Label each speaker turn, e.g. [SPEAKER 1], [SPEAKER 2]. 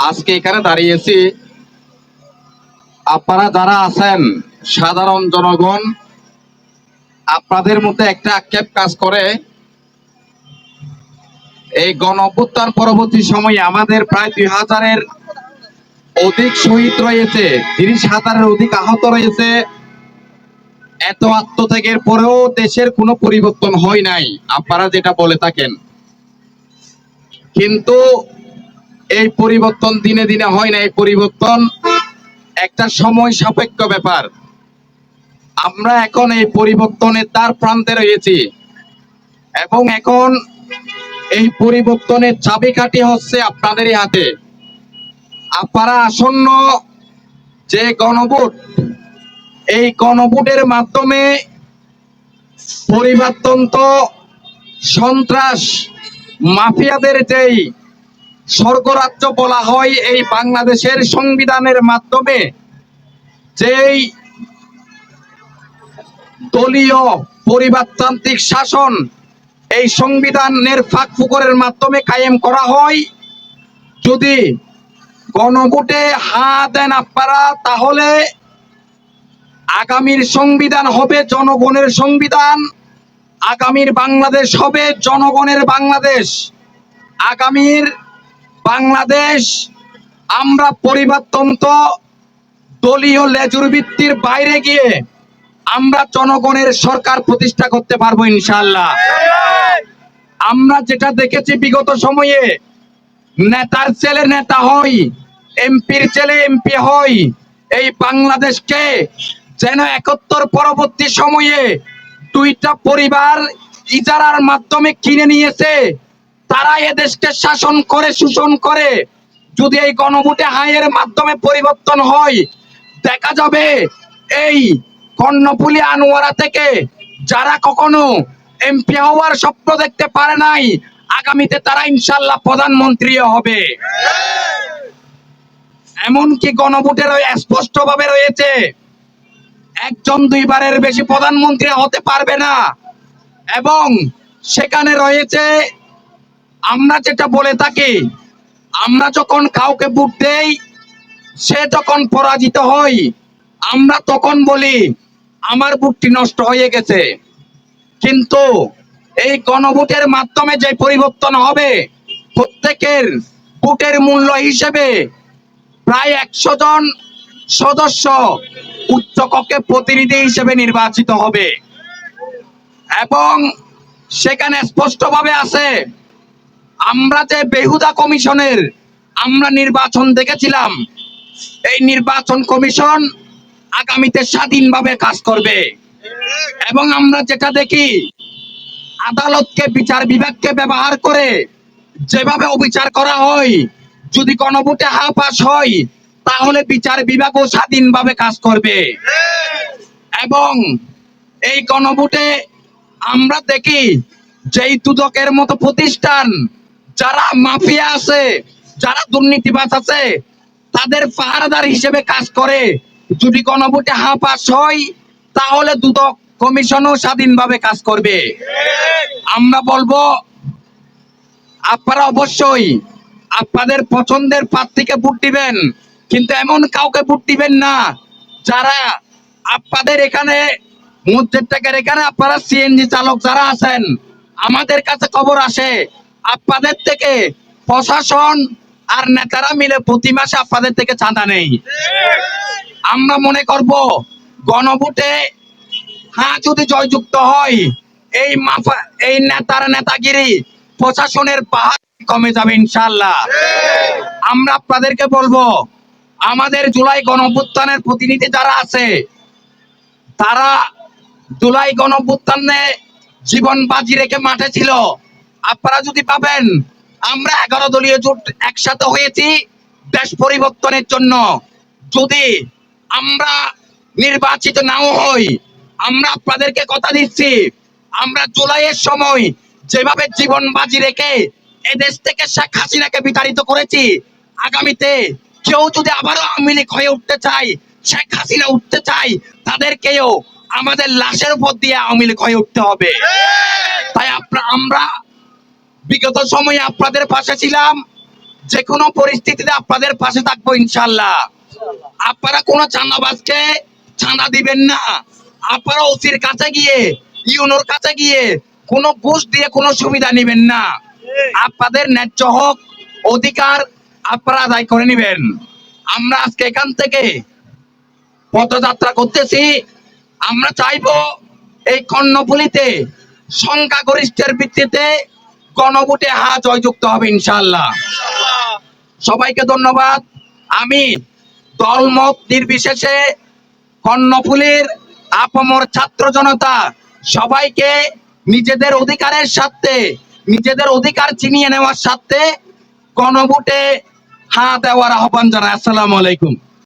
[SPEAKER 1] আজকে এখানে দাঁড়িয়েছি, আপনারা যারা আছেন সাধারণ জনগণ, আপনাদের মধ্যে একটা আক্ষেপ কাজ করে। এই গণঅভ্যুত্থান পরবর্তী সময়ে আমাদের প্রায় 2000-এর অধিক শহীদ রয়েছে, 30,000-এর অধিক আহত রয়েছে। এত আত্মত্যাগের পরেও দেশের কোনো পরিবর্তন হয় নাই, আপনারা যেটা বলে থাকেন। কিন্তু এই পরিবর্তন দিনে দিনে হয় না, এই পরিবর্তন একটা সময় সাপেক্ষ ব্যাপার। আমরা এখন এই পরিবর্তনের দ্বার প্রান্তে রয়েছি এবং এখন এই পরিবর্তনের চাবিকাঠি হচ্ছে আপনাদেরই হাতে। আপনারা আসন্ন যে গণভোট, এই গণভোটের মাধ্যমে পরিবারতন্ত্র, সন্ত্রাস, মাফিয়াদের যেই স্বর্গরাজ্য বলা হয়, এই বাংলাদেশের সংবিধানের মাধ্যমে যেই দলীয় পরিবারতান্ত্রিক শাসন এই সংবিধানের ফাঁক ফোকরের মাধ্যমে কায়েম করা হয়, যদি গণভোটে হ্যাঁ দেন আপনারা, তাহলে আগামীর সংবিধান হবে জনগণের সংবিধান, আগামীর বাংলাদেশ হবে জনগণের বাংলাদেশ। আগামীর বাংলাদেশ আমরা পরিবারতন্ত্র, দলীয় লেজুর ভিত্তির বাইরে গিয়ে আমরা জনগণের সরকার প্রতিষ্ঠা করতে পারবো ইনশাআল্লাহ। আমরা যেটা দেখেছি বিগত সময়ে, নেতার ছেলে নেতা হয়, এমপির ছেলে এমপি হয়। এই বাংলাদেশকে যেন 71 পরবর্তী সময়ে দুইটা পরিবার ইজারার মাধ্যমে কিনে নিয়েছে, তারা এদেশকে শাসন করে, শোষণ করে। যদি এই গণভোটে হায়ের মাধ্যমে পরিবর্তন হয়, দেখা যাবে এই কর্ণফুলী আনোয়ারা থেকে যারা কখনো এমপি হওয়ার স্বপ্ন দেখতে পারে নাই, আগামীতে তারা ইনশাল্লাহ প্রধানমন্ত্রীও হবে। এমনকি গণভোটের স্পষ্ট ভাবে রয়েছে, একজন দুইবারের বেশি প্রধানমন্ত্রী হতে পারবে না। এবং সেখানে রয়েছে, আমরা যেটা বলে থাকি, আমরা যখন কাউকে ভোট দেই, সে যখন পরাজিত হয়, আমরা তখন বলি আমার ভোটটি নষ্ট হয়ে গেছে। কিন্তু এই গণভোটের মাধ্যমে যে পরিবর্তন হবে, প্রত্যেকের ভোটের মূল্য হিসেবে প্রায় 100 জন সদস্য উচ্চকক্ষে প্রতিনিধি হিসেবে নির্বাচিত হবে। এবং সেখানে স্পষ্টভাবে আছে, আমরা যে বেহুদা কমিশনের আমরা নির্বাচন দেখেছিলাম, এই নির্বাচন কমিশন আগামীতে স্বাধীনভাবে কাজ করবে। এবং আমরা যেটা দেখি, আদালতকে, বিচার বিভাগকে ব্যবহার করে যেভাবে অবিচার করা হয়, যদি গণভোটে হ্যাঁ পাস হয়, তাহলে বিচার বিভাগও স্বাধীনভাবে কাজ করবে। এবং এই গণভোটে আমরা দেখি, যেই দুদকের মতো প্রতিষ্ঠান, যারা মাফিয়া আছে, যারা দুর্নীতিবাজ আছে, তাদের পাহারাদার হিসেবে কাজ করে। যদি গণভোটে হ্যাঁ পাস হয়, তাহলে দুদক কমিশনও স্বাধীনভাবে কাজ করবে। আমরা বলবো, আপনারা অবশ্যই আপনাদের পছন্দের প্রার্থীকে ভোট দিবেন, কিন্তু এমন কাউকে ভোট দিবেন না যারা আপনাদের এখানে মসজিদ থেকে এখানে আপনারা সিএনজি চালক যারা আছেন, আমাদের কাছে খবর আসে আপনাদের থেকে প্রশাসন আর নেতারা মিলে প্রতি মাসে আপনাদের থেকে চাঁদা নেই। আমরা মনে করব, গণভোটে হ্যাঁ যদি জয়যুক্ত হয়, এই নেতার নেতাগিরি, প্রশাসনের পাহাড় কমে যাবে ইনশাআল্লাহ। আমরা আপনাদেরকে বলবো, আমাদের জুলাই গণঅভ্যুত্থানের প্রতিনিধি যারা আছে, তারা জুলাই গণঅভ্যুত্থানে জীবন বাজি রেখে মাঠে ছিল। আপনারা যদি পাবেন, আমরা 11 দলীয় জোট একসাথে হয়েছি দেশ পরিবর্তনের জন্য। যদি আমরা নির্বাচিত নাও হই, আমরা আপনাদেরকে কথা দিচ্ছি, আমরা জুলাইয়ের সময় যেভাবে জীবন বাজি রেখে এদেশ থেকে শেখ হাসিনাকে বিতাড়িত করেছি, আগামীতে কেউ যদি আবারও আওয়ামী লীগ হয়ে উঠতে চায়, শেখ হাসিনা উঠতে চায়, তাদেরকেও আমাদের লাশের উপর দিয়ে আওয়ামী লীগ হয়ে উঠতে হবে। তাই আমরা বিগত সময়ে আপনাদের পাশে ছিলাম, যে কোনো পরিস্থিতিতে আপনাদের পাশে থাকবো ইনশাল্লাহ। আপনারা কোনো চাঁদাবাজকে চাঁদা দিবেন না। আপনারা ওসির কাছে গিয়ে, ইউনোর কাছে গিয়ে কোনো ঘুষ দিয়ে কোনো সুবিধা নেবেন না। আপনাদের ন্যায্য হক অধিকার আপনারা আদায় করে নেবেন। আমরা আজকে এখান থেকে পদযাত্রা করতেছি। আমরা চাইবো এই কর্ণফুলীতে সংখ্যাগরিষ্ঠের ভিত্তিতে গণভোটে জয়যুক্ত হবে ইনশাআল্লাহ। সবাইকে ধন্যবাদ। আমি দলমত নির্বিশেষে কর্ণফুলীর আপামর ছাত্র জনতা সবাইকে নিজেদের অধিকারের সাথে, নিজেদের অধিকার ছিনিয়ে নেওয়ার সাথে গণভোটে দেওয়ার আহ্বান জানাই। আসসালামু আলাইকুম।